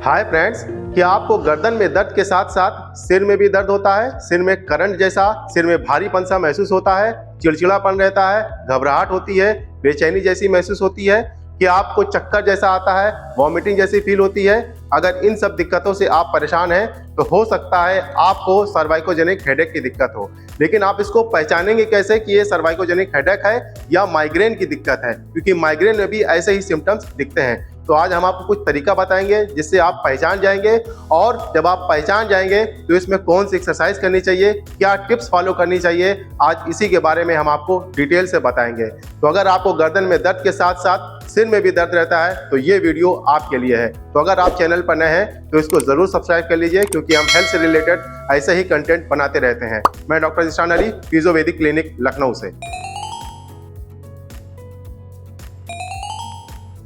Hi friends, क्या आपको गर्दन में दर्द के साथ साथ सिर में भी दर्द होता है? सिर में करंट जैसा, सिर में भारीपन सा महसूस होता है, चिड़चिड़ापन रहता है, घबराहट होती है, बेचैनी जैसी महसूस होती है? क्या आपको चक्कर जैसा आता है, वॉमिटिंग जैसी फील होती है? अगर इन सब दिक्कतों से आप परेशान हैं तो हो सकता है आपको सर्वाइकोजेनिक हेडेक की दिक्कत हो। लेकिन आप इसको पहचानेंगे कैसे कि ये सर्वाइकोजेनिक हेडेक है या माइग्रेन की दिक्कत है? क्योंकि माइग्रेन में भी ऐसे ही सिम्टम्स दिखते हैं। तो आज हम आपको कुछ तरीका बताएंगे जिससे आप पहचान जाएंगे, और जब आप पहचान जाएंगे तो इसमें कौन सी एक्सरसाइज करनी चाहिए, क्या टिप्स फॉलो करनी चाहिए, आज इसी के बारे में हम आपको डिटेल से बताएंगे। तो अगर आपको गर्दन में दर्द के साथ साथ सिर में भी दर्द रहता है तो ये वीडियो आपके लिए है। तो अगर आप चैनल पर नए हैं तो इसको जरूर सब्सक्राइब कर लीजिए, क्योंकि हम हेल्थ से रिलेटेड ऐसे ही कंटेंट बनाते रहते हैं। मैं डॉक्टर जिशान अली, फिजियोवैदिक क्लिनिक लखनऊ से।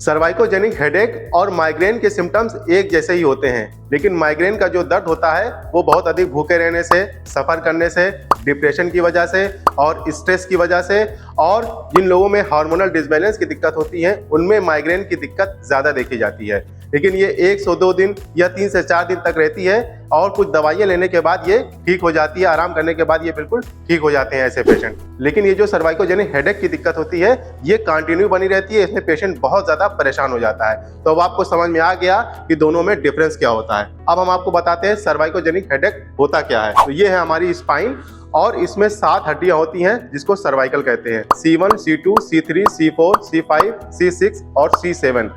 सर्वाइकोजेनिक हेडेक और माइग्रेन के सिम्टम्स एक जैसे ही होते हैं, लेकिन माइग्रेन का जो दर्द होता है वो बहुत अधिक भूखे रहने से, सफ़र करने से, डिप्रेशन की वजह से और स्ट्रेस की वजह से, और जिन लोगों में हार्मोनल डिसबैलेंस की दिक्कत होती है उनमें माइग्रेन की दिक्कत ज़्यादा देखी जाती है। लेकिन ये 102 दिन या 3 से 4 दिन तक रहती है और कुछ दवाइयाँ लेने के बाद ये ठीक हो जाती है। आराम करने के बाद ये बिल्कुल ठीक हो जाते हैं ऐसे पेशेंट। लेकिन ये जो सर्वाइकोजेनिक हेडेक की दिक्कत होती है ये कंटिन्यू बनी रहती है, इसमें पेशेंट बहुत ज़्यादा परेशान हो जाता है। तो अब आपको समझ में आ गया कि दोनों में डिफरेंस क्या होता है। अब हम आपको बताते हैं सर्वाइकोजेनिक हेडेक होता क्या है। तो ये है हमारी स्पाइन, और इसमें 7 हड्डियां होती हैं जिसको सर्वाइकल कहते हैं। C1, C2, C3, C4, C5, C6 और C7।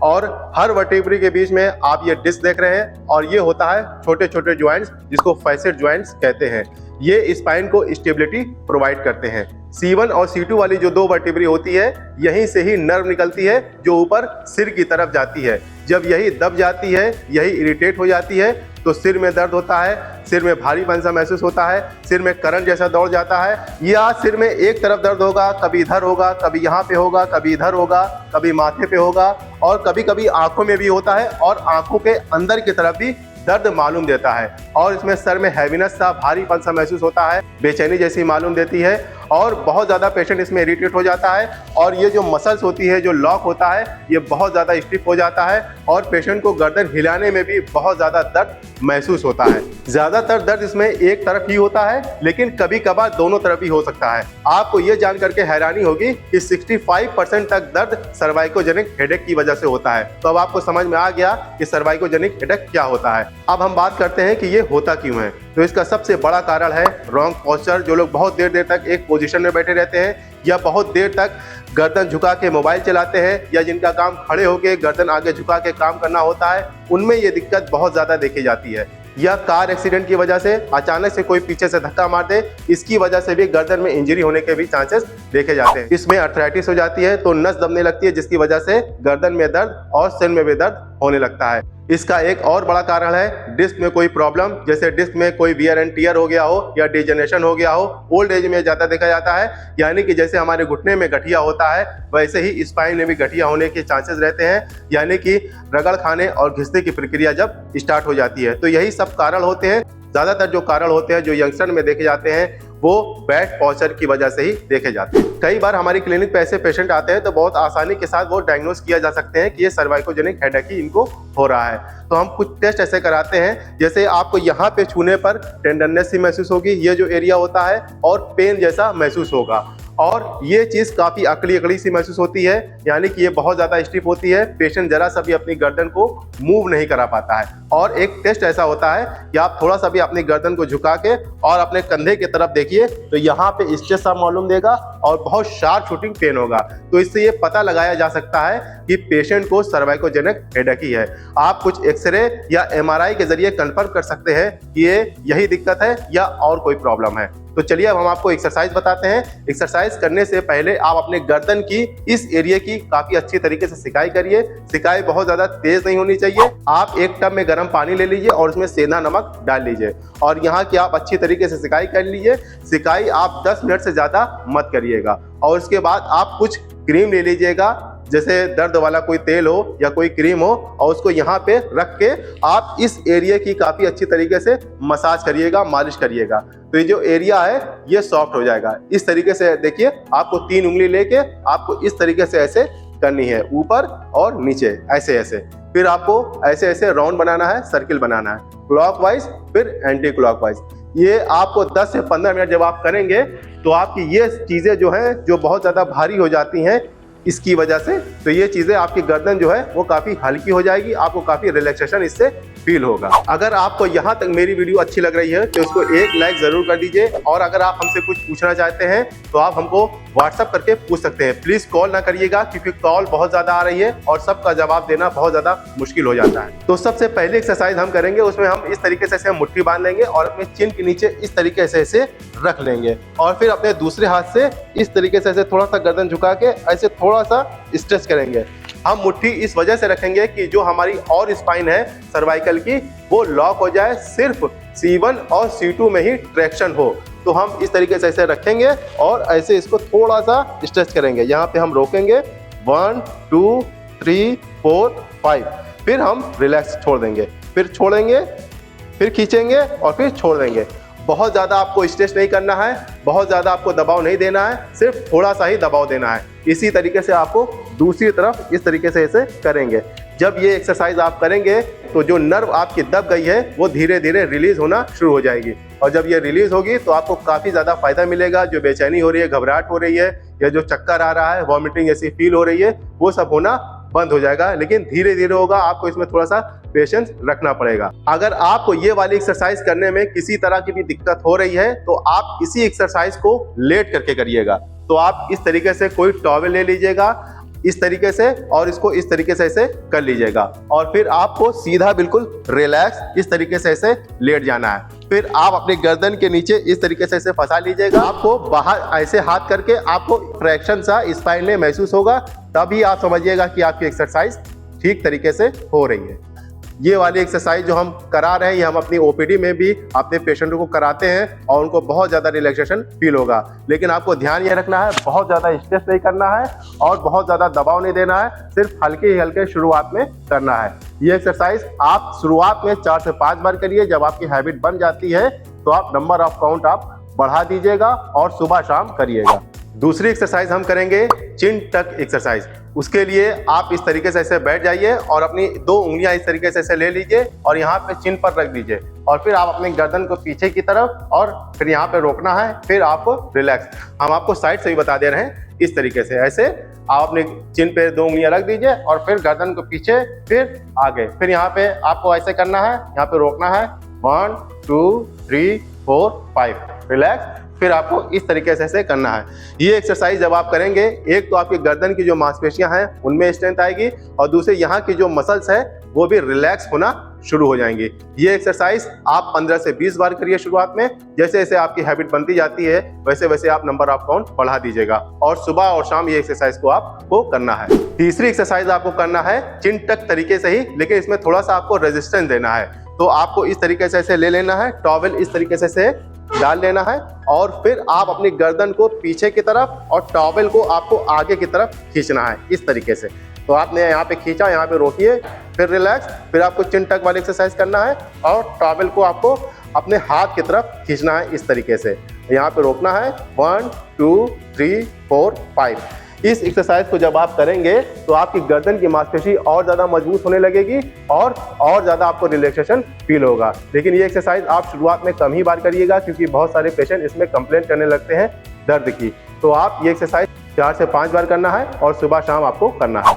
और हर वर्टेब्री के बीच में आप ये डिस्क देख रहे हैं, और ये होता है छोटे छोटे ज्वाइंट्स जिसको फैसेट ज्वाइंट्स कहते हैं। ये स्पाइन को स्टेबिलिटी प्रोवाइड करते हैं। C1 और C2 वाली जो 2 वर्टेब्री होती है, यहीं से ही नर्व निकलती है जो ऊपर सिर की तरफ जाती है। जब यही दब जाती है, यही इरिटेट हो जाती है, तो सिर में दर्द होता है, सिर में भारीपन सा महसूस होता है, सिर में करंट जैसा दौड़ जाता है, या सिर में एक तरफ दर्द होगा, कभी इधर होगा, कभी यहाँ पे होगा, कभी इधर होगा, कभी माथे पे होगा, और कभी कभी आंखों में भी होता है और आंखों के अंदर की तरफ भी दर्द मालूम देता है। और इसमें सर में हैवीनेस सा, भारीपन सा महसूस होता है, बेचैनी जैसी मालूम देती है, और बहुत ज़्यादा पेशेंट इसमें इरिटेट हो जाता है। और ये जो मसल्स होती है, जो लॉक होता है, ये बहुत ज़्यादा स्टिफ हो जाता है, और पेशेंट को गर्दन हिलाने में भी बहुत ज़्यादा दर्द महसूस होता है। ज़्यादातर दर्द इसमें एक तरफ ही होता है, लेकिन कभी कभार दोनों तरफ ही हो सकता है। आपको ये जान करके हैरानी होगी कि 65% तक दर्द सर्वाइकोजेनिक हेडेक की वजह से होता है। तो अब आपको समझ में आ गया कि सर्वाइकोजेनिक हेडेक क्या होता है। अब हम बात करते हैं कि ये होता क्यों है। तो इसका सबसे बड़ा कारण है रॉन्ग पोस्चर। जो लोग बहुत देर तक एक पोजीशन में बैठे रहते हैं, या बहुत देर तक गर्दन झुका के मोबाइल चलाते हैं, या जिनका काम खड़े होकर गर्दन आगे झुका के काम करना होता है, उनमें ये दिक्कत बहुत ज़्यादा देखी जाती है। या कार एक्सीडेंट की वजह से अचानक से कोई पीछे से धक्का मार दे, इसकी वजह से भी गर्दन में इंजरी होने के भी चांसेस देखे जाते हैं। इसमें अर्थराइटिस हो जाती है तो नस दबने लगती है, जिसकी वजह से गर्दन में दर्द और सिर में भी दर्द होने लगता है। इसका एक और बड़ा कारण है डिस्क में कोई प्रॉब्लम, जैसे डिस्क में कोई वियर एंड टियर हो गया हो या डिजेनरेशन हो गया हो। ओल्ड एज में ज़्यादा देखा जाता है, यानी कि जैसे हमारे घुटने में गठिया होता है वैसे ही स्पाइन में भी गठिया होने के चांसेस रहते हैं, यानी कि रगड़ खाने और घिसने की प्रक्रिया जब स्टार्ट हो जाती है। तो यही सब कारण होते हैं। ज़्यादातर जो कारण होते हैं जो यंगस्टर में देखे जाते हैं वो बैड पोस्चर की वजह से ही देखे जाते हैं। कई बार हमारी क्लिनिक पे ऐसे पेशेंट आते हैं तो बहुत आसानी के साथ वो डायग्नोस किया जा सकते हैं कि ये सर्वाइकोजेनिक हेडेक ही इनको हो रहा है। तो हम कुछ टेस्ट ऐसे कराते हैं, जैसे आपको यहाँ पे छूने पर टेंडरनेस सी महसूस होगी, ये जो एरिया होता है, और पेन जैसा महसूस होगा, और ये चीज़ काफ़ी अकड़ी सी महसूस होती है, यानी कि ये बहुत ज़्यादा स्टिफ होती है। पेशेंट जरा सा भी अपनी गर्दन को मूव नहीं करा पाता है। और एक टेस्ट ऐसा होता है कि आप थोड़ा सा भी अपनी गर्दन को झुका के और अपने कंधे की तरफ देखिए तो यहाँ पे स्ट्रेस सा मालूम देगा और बहुत शार्प शूटिंग पेन होगा। तो इससे ये पता लगाया जा सकता है कि पेशेंट को सर्वाइकोजेनिक हेडेक ही है। आप कुछ एक्सरे या MRI के जरिए कंफर्म कर सकते हैं कि ये यही दिक्कत है या और कोई प्रॉब्लम है। तो चलिए अब हम आपको एक्सरसाइज बताते हैं। एक्सरसाइज करने से पहले आप अपने गर्दन की इस एरिया की काफी अच्छी तरीके से सिकाई करिए। सिकाई बहुत ज्यादा तेज नहीं होनी चाहिए। आप एक टब में गर्म पानी ले लीजिए और उसमें सेंधा नमक डाल लीजिए, और यहाँ की आप अच्छी तरीके से सिकाई कर लीजिए। सिकाई आप 10 मिनट से ज्यादा मत करिएगा, और उसके बाद आप कुछ क्रीम ले लीजिएगा, जैसे दर्द वाला कोई तेल हो या कोई क्रीम हो, और उसको यहाँ पे रख के आप इस एरिया की काफ़ी अच्छी तरीके से मसाज करिएगा, मालिश करिएगा। तो ये जो एरिया है ये सॉफ्ट हो जाएगा। इस तरीके से देखिए, आपको 3 उंगली लेके आपको इस तरीके से ऐसे करनी है, ऊपर और नीचे ऐसे ऐसे। फिर आपको ऐसे ऐसे राउंड बनाना है, सर्किल बनाना है, क्लॉकवाइज फिर एंटी क्लॉकवाइज। ये आपको 10 से 15 मिनट जब आप करेंगे तो आपकी ये चीज़ें जो हैं जो बहुत ज़्यादा भारी हो जाती हैं इसकी वजह से, तो ये चीज़ें आपकी गर्दन जो है वो काफ़ी हल्की हो जाएगी, आपको काफ़ी रिलैक्सेशन इससे फील होगा। अगर आपको यहाँ तक मेरी वीडियो अच्छी लग रही है तो इसको एक लाइक ज़रूर कर दीजिए, और अगर आप हमसे कुछ पूछना चाहते हैं तो आप हमको व्हाट्सअप करके पूछ सकते हैं। प्लीज़ कॉल ना करिएगा क्योंकि कॉल बहुत ज़्यादा आ रही है और सबका जवाब देना बहुत ज़्यादा मुश्किल हो जाता है। तो सबसे पहले एक्सरसाइज हम करेंगे, उसमें हम इस तरीके से मुट्ठी बांध लेंगे और अपने चिन के नीचे इस तरीके से ऐसे रख लेंगे, और फिर अपने दूसरे हाथ से इस तरीके से ऐसे थोड़ा सा गर्दन झुका के ऐसे थोड़ा सा स्ट्रेच करेंगे। हम मुट्ठी इस वजह से रखेंगे कि जो हमारी और स्पाइन है सर्वाइकल की वो लॉक हो जाए, सिर्फ C1 और C2 में ही ट्रैक्शन हो। तो हम इस तरीके से ऐसे रखेंगे और ऐसे इसको थोड़ा सा स्ट्रेच करेंगे। यहाँ पे हम रोकेंगे 1 2 3 4 5, फिर हम रिलैक्स छोड़ देंगे, फिर छोड़ेंगे, फिर खींचेंगे और फिर छोड़ देंगे। बहुत ज़्यादा आपको स्ट्रेच नहीं करना है, बहुत ज़्यादा आपको दबाव नहीं देना है, सिर्फ थोड़ा सा ही दबाव देना है। इसी तरीके से आपको दूसरी तरफ इस तरीके से ऐसे करेंगे। जब ये एक्सरसाइज आप करेंगे तो जो नर्व आपकी दब गई है वो धीरे धीरे रिलीज होना शुरू हो जाएगी, और जब ये रिलीज होगी तो आपको काफ़ी ज़्यादा फायदा मिलेगा। जो बेचैनी हो रही है, घबराहट हो रही है, या जो चक्कर आ रहा है, वॉमिटिंग ऐसी फील हो रही है, वो सब होना बंद हो जाएगा। लेकिन धीरे धीरे होगा, आपको इसमें थोड़ा सा पेशेंस रखना पड़ेगा। अगर आपको ये वाली एक्सरसाइज करने में किसी तरह की भी दिक्कत हो रही है तो आप इसी एक्सरसाइज को लेट करके करिएगा। तो आप इस तरीके से कोई टॉवेल ले लीजिएगा इस तरीके से, और इसको इस तरीके से ऐसे कर लीजिएगा, और फिर आपको सीधा बिल्कुल रिलैक्स इस तरीके से ऐसे लेट जाना है। फिर आप अपनी गर्दन के नीचे इस तरीके से ऐसे फंसा लीजिएगा। आपको बाहर ऐसे हाथ करके आपको फ्रैक्शन सा स्पाइन में महसूस होगा, तभी आप समझिएगा कि आपकी एक्सरसाइज ठीक तरीके से हो रही है। ये वाली एक्सरसाइज जो हम करा रहे हैं ये हम अपनी ओपीडी में भी अपने पेशेंटों को कराते हैं और उनको बहुत ज़्यादा रिलैक्सेशन फील होगा। लेकिन आपको ध्यान ये रखना है, बहुत ज़्यादा स्ट्रेस नहीं करना है और बहुत ज़्यादा दबाव नहीं देना है, सिर्फ हल्के ही हल्के शुरुआत में करना है। ये एक्सरसाइज आप शुरुआत में 4 से 5 बार करिए। जब आपकी हैबिट बन जाती है तो आप नंबर ऑफ काउंट आप बढ़ा दीजिएगा और सुबह शाम करिएगा। दूसरी एक्सरसाइज हम करेंगे चिन टक एक्सरसाइज। उसके लिए आप इस तरीके से ऐसे बैठ जाइए और अपनी 2 उंगलियां इस तरीके से ऐसे ले लीजिए और यहाँ पे चिन पर रख दीजिए, और फिर आप अपनी गर्दन को पीछे की तरफ और फिर यहाँ पे रोकना है, फिर आपको रिलैक्स। हम आपको साइड से भी बता दे रहे हैं इस तरीके से। ऐसे आप अपने चिन पे 2 उंगलियां रख दीजिए और फिर गर्दन को पीछे, फिर आगे, फिर यहाँ पे आपको ऐसे करना है, यहाँ पे रोकना है 1 2 3 4 5 रिलैक्स। फिर आपको इस तरीके से ऐसे करना है। ये एक्सरसाइज जब आप करेंगे, एक तो आपकी गर्दन की जो मांसपेशियां हैं उनमें स्ट्रेंथ आएगी, और दूसरे यहाँ की जो मसल्स है वो भी रिलैक्स होना शुरू हो जाएंगी। ये एक्सरसाइज आप 15 से 20 बार करिए शुरुआत में। जैसे जैसे आपकी हैबिट बनती जाती है वैसे वैसे आप नंबर ऑफ काउंट बढ़ा दीजिएगा, और सुबह और शाम ये एक्सरसाइज को आपको करना है। तीसरी एक्सरसाइज आपको करना है चिन टक तरीके से ही, लेकिन इसमें थोड़ा सा आपको रेजिस्टेंस देना है। तो आपको इस तरीके से ऐसे ले लेना है, टॉवेल इस तरीके से डाल लेना है, और फिर आप अपनी गर्दन को पीछे की तरफ और टॉवेल को आपको आगे की तरफ खींचना है इस तरीके से। तो आपने यहाँ पे खींचा, यहाँ पे रोकिए, फिर रिलैक्स, फिर आपको चिन टक वाली एक्सरसाइज करना है और टॉवेल को आपको अपने हाथ की तरफ खींचना है इस तरीके से। यहाँ पे रोकना है 1 2 3 4 5। इस एक्सरसाइज को जब आप करेंगे तो आपकी गर्दन की मांसपेशी और ज़्यादा मजबूत होने लगेगी और ज़्यादा आपको रिलैक्सेशन फील होगा। लेकिन ये एक्सरसाइज आप शुरुआत में कम ही बार करिएगा क्योंकि बहुत सारे पेशेंट इसमें कंप्लेंट करने लगते हैं दर्द की। तो आप ये एक्सरसाइज 4 से 5 बार करना है और सुबह शाम आपको करना है।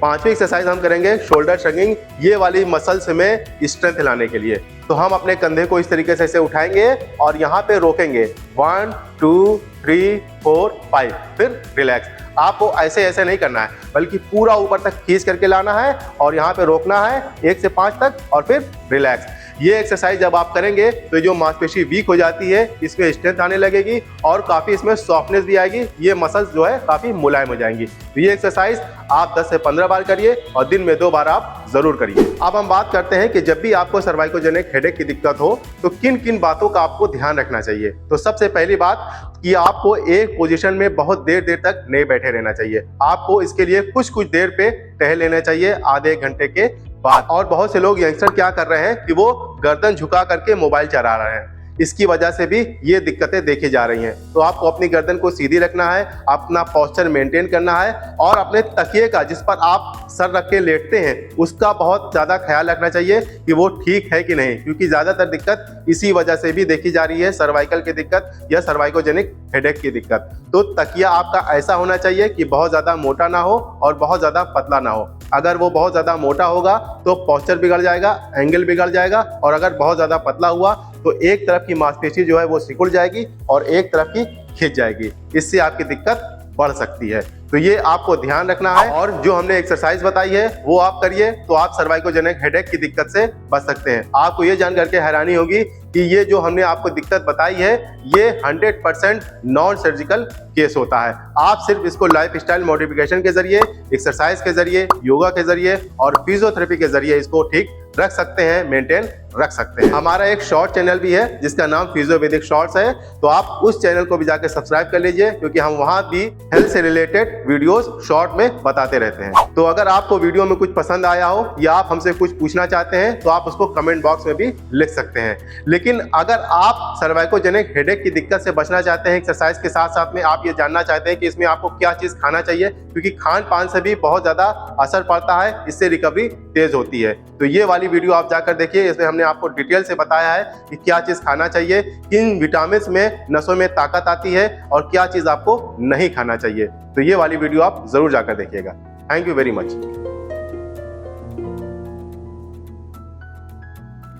5वीं एक्सरसाइज हम करेंगे शोल्डर श्रगिंग, ये वाली मसल्स में स्ट्रेंथ लाने के लिए। तो हम अपने कंधे को इस तरीके से ऐसे उठाएंगे और यहाँ पे रोकेंगे 1 2 3 4 5, फिर रिलैक्स। आपको ऐसे ऐसे नहीं करना है, बल्कि पूरा ऊपर तक खींच करके लाना है और यहाँ पे रोकना है 1 से 5 तक और फिर रिलैक्स। ये एक्सरसाइज जब आप करेंगे तो जो मांसपेशी वीक हो जाती है इसमें स्ट्रेंथ आने लगेगी और काफ़ी इसमें सॉफ्टनेस भी आएगी। ये मसल्स जो है काफ़ी मुलायम हो जाएंगी। तो ये एक्सरसाइज आप 10 से 15 बार करिए और दिन में 2 बार आप जरूर करिए। अब हम बात करते हैं कि जब भी आपको सर्वाइकोजेनिक हेडेक की दिक्कत हो तो किन किन बातों का आपको ध्यान रखना चाहिए। तो सबसे पहली बात कि आपको एक पोजीशन में बहुत देर तक नहीं बैठे रहना चाहिए। आपको इसके लिए कुछ देर पे टहल लेना चाहिए आधे घंटे के बाद। और बहुत से लोग यंगस्टर क्या कर रहे हैं कि वो गर्दन झुका करके मोबाइल चला रहे हैं। इसकी वजह से भी ये दिक्कतें देखी जा रही हैं। तो आपको अपनी गर्दन को सीधी रखना है, अपना पोस्चर मेंटेन करना है और अपने तकिए का, जिस पर आप सर रख के लेटते हैं, उसका बहुत ज़्यादा ख्याल रखना चाहिए कि वो ठीक है कि नहीं, क्योंकि ज़्यादातर दिक्कत इसी वजह से भी देखी जा रही है, सर्वाइकल की दिक्कत या सर्वाइकोजेनिक हेडेक की दिक्कत। तो तकिया आपका ऐसा होना चाहिए कि बहुत ज़्यादा मोटा ना हो और बहुत ज़्यादा पतला ना हो। अगर वो बहुत ज़्यादा मोटा होगा तो पोस्चर बिगड़ जाएगा, एंगल बिगड़ जाएगा, और अगर बहुत ज़्यादा पतला हुआ तो एक तरफ की मांसपेशी जो है वो सिकुड़ जाएगी और एक तरफ की खिंच जाएगी। इससे आपकी दिक्कत बढ़ सकती है। तो ये आपको ध्यान रखना है, और जो हमने एक्सरसाइज बताई है वो आप करिए तो आप सर्वाइकोजेनिक हेडेक की दिक्कत से बच सकते हैं। आपको ये जान करके हैरानी होगी कि ये जो हमने आपको दिक्कत बताई है ये 100% नॉन सर्जिकल केस होता है। आप सिर्फ इसको लाइफस्टाइल मॉडिफिकेशन के जरिए, एक्सरसाइज के जरिए, योगा के जरिए और फिजियोथेरेपी के जरिए इसको ठीक रख सकते हैं, मेंटेन रख सकते हैं। हमारा एक शॉर्ट चैनल भी है जिसका नाम फिजियो वैदिक शॉर्ट्स है, तो आप उस चैनल को भी जाकर सब्सक्राइब कर लीजिए, क्योंकि हम वहां भी हेल्थ से रिलेटेड वीडियोस शॉर्ट में बताते रहते हैं। तो अगर आपको वीडियो में कुछ पसंद आया हो या आप हमसे कुछ पूछना चाहते हैं तो आप उसको कमेंट बॉक्स में भी लिख सकते हैं। लेकिन अगर आप सर्वाइकोजेनिक हेडेक की दिक्कत से बचना चाहते हैं, एक्सरसाइज के साथ साथ में आप ये जानना चाहते हैं कि इसमें आपको क्या चीज खाना चाहिए, क्योंकि खान पान से भी बहुत ज्यादा असर पड़ता है, इससे रिकवरी तेज होती है, तो ये वाली वीडियो आप जाकर देखिए। इसमें हमने आपको डिटेल से बताया है कि क्या चीज खाना चाहिए, किन विटामिन में नसों में ताकत आती है और क्या चीज आपको नहीं खाना चाहिए। तो ये वाली वीडियो आप जरूर जाकर देखिएगा। Thank you very much.